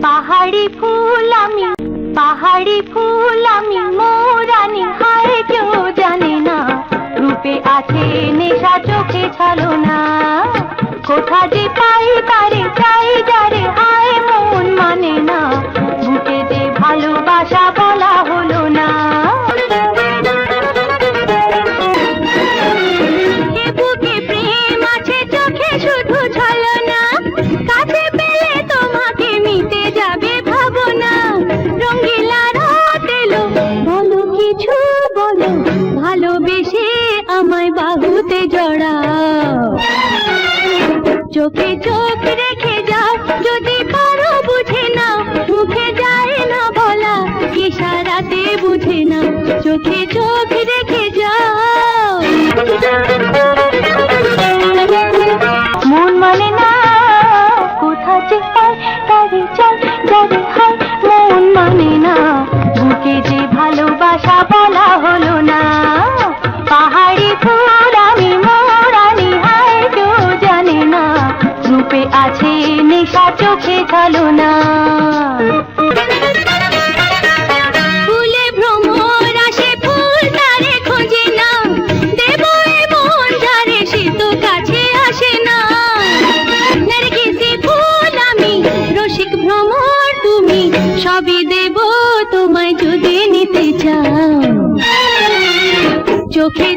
পাহাড়ি ফুল আমি, পাহাড়ি ফুল আমি, মোরানি হায় কেউ জানে না, রূপে আছে নেশা চোখে ছলনা, কোথা যে পাই তারে চাই যারে হায় মন মানে না, বুকে যে ভালোবাসা বলা হলো না। বুকে প্রেম আছে চোখে শুধু ছলনা, কাছে পেলে তোমাকে মিটে যাবে ভাবনা, রঙিলা রাত এলো বলো কিছু বলো, ভালোবেসে আমায় বাহুতে জড়াও, চোখে চোখ রেখে যাও যদি পারো বুঝে নাও, মুখে যায় না বলা ইশারাতে বুঝে নাও, চোখে চোখ রেখে যাও। মন মানে না কোথা যে পাই তারে চাই যারে হাই, মন মানে না বুকে যে ভালোবাসা বলা হলো না, পাহাড়ি ফুল আমি মোরানি হায় কেউ জানে না, রূপে আছে নেশা চোখে ছলনা। ফুলে ভ্রমর আসে ফুল তারে খোঁজে না, দেব মন যারে সে তো কাছে আসে না, নারগিসি ফুল আমি রসিক ভ্রমর তুমি, সবই দেব তোমায় যদি নিতে চাও, চোখে